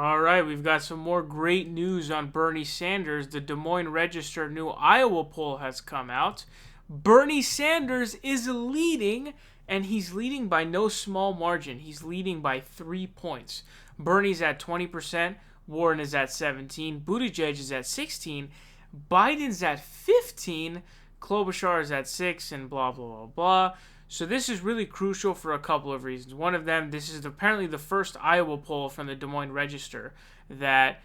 All right, we've got some more great news on Bernie Sanders. The Des Moines Register new Iowa poll has come out. Bernie Sanders is leading, and he's leading by no small margin. He's leading by 3 points. Bernie's at 20%, Warren is at 17%, Buttigieg is at 16%, Biden's at 15%, Klobuchar is at 6%, and blah, blah, blah, blah. So this is really crucial for a couple of reasons. One of them, this is apparently the first Iowa poll from the Des Moines Register that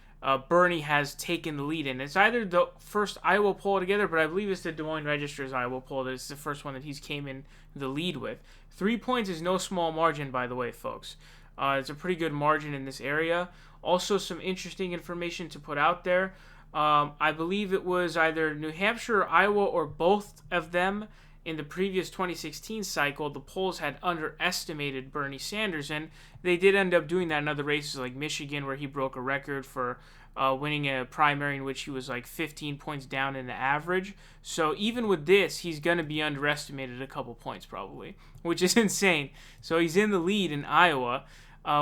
Bernie has taken the lead in. It's either the first Iowa poll together, but I believe it's the Des Moines Register's Iowa poll that is the first one that he's came in the lead with. 3 points is no small margin, by the way, folks. It's a pretty good margin in this area. Also, some interesting information to put out there. I believe it was either New Hampshire or Iowa or both of them. In the previous 2016 cycle, the polls had underestimated Bernie Sanders, and they did end up doing that in other races like Michigan, where he broke a record for winning a primary in which he was like 15 points down in the average. So even with this, he's going to be underestimated a couple points probably, which is insane. So he's in the lead in Iowa,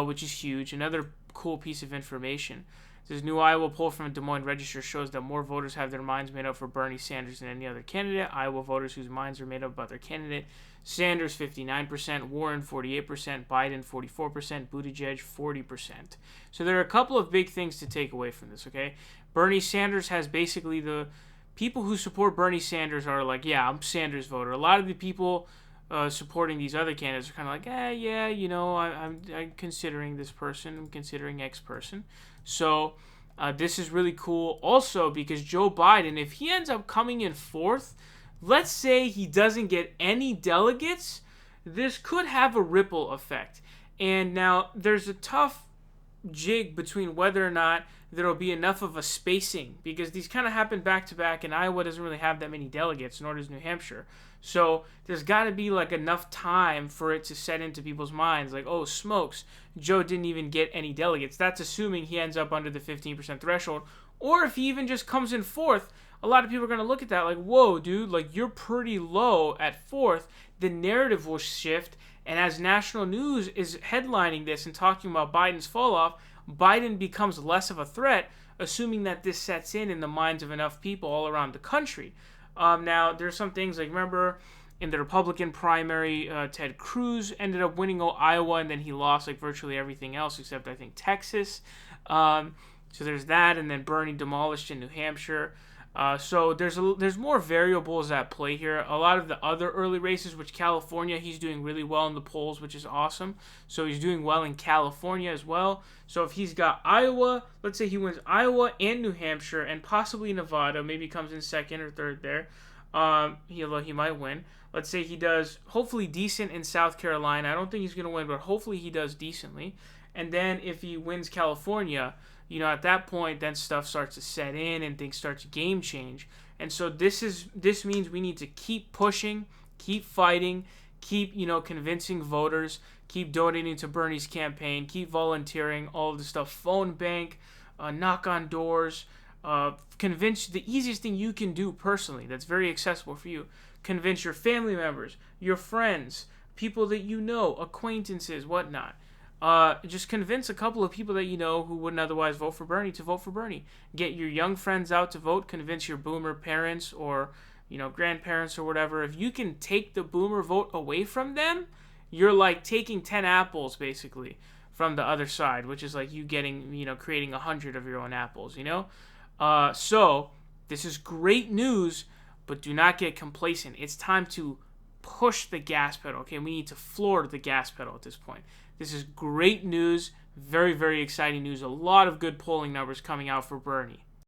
which is huge. Another cool piece of information. This new Iowa poll from the Des Moines Register shows that more voters have their minds made up for Bernie Sanders than any other candidate. Iowa voters whose minds are made up about their candidate: Sanders 59%, Warren 48%, Biden 44%, Buttigieg 40%. So there are a couple of big things to take away from this, okay? Bernie Sanders has basically the people who support Bernie Sanders are like, yeah, I'm Sanders voter. A lot of the people supporting these other candidates are kind of like, yeah, you know, I'm considering this person, I'm considering X person. So this is really cool also because Joe Biden, if he ends up coming in fourth, let's say he doesn't get any delegates, this could have a ripple effect. And now there's a tough jig between whether or not there will be enough of a spacing because these kind of happen back to back, and Iowa doesn't really have that many delegates, nor does New Hampshire. So there's got to be like enough time for it to set into people's minds like, oh, smokes, Joe didn't even get any delegates. That's assuming he ends up under the 15% threshold. Or if he even just comes in fourth, a lot of people are going to look at that like, whoa, dude, like you're pretty low at fourth. The narrative will shift. And as national news is headlining this and talking about Biden's fall off, Biden becomes less of a threat, assuming that this sets in the minds of enough people all around the country. Now, there's some things like, remember, in the Republican primary, Ted Cruz ended up winning Iowa, and then he lost like virtually everything else except, I think, Texas. So there's that, and then Bernie demolished in New Hampshire. So there's more variables at play here. A lot of the other early races, which California, he's doing really well in the polls, which is awesome. So he's doing well in California as well. So if he's got Iowa, let's say he wins Iowa and New Hampshire and possibly Nevada, maybe comes in second or third there. He might win. Let's say he does hopefully decent in South Carolina. I don't think he's going to win, but hopefully he does decently. And then if he wins California, you know, at that point, then stuff starts to set in and things start to game change. And so this means we need to keep pushing, keep fighting, keep, you know, convincing voters, keep donating to Bernie's campaign, keep volunteering, all of the stuff, phone bank, knock on doors, convince. The easiest thing you can do personally that's very accessible for you, convince your family members, your friends, people that you know, acquaintances, whatnot. Just convince a couple of people that you know who wouldn't otherwise vote for Bernie to vote for Bernie. Get your young friends out to vote. Convince your boomer parents or, you know, grandparents or whatever. If you can take the boomer vote away from them, you're like taking 10 apples basically from the other side, which is like you getting, you know, creating 100 of your own apples, you know? So this is great news, but do not get complacent. It's time to push the gas pedal. Okay, we need to floor the gas pedal at this point. This is great news, very, very exciting news. A lot of good polling numbers coming out for Bernie.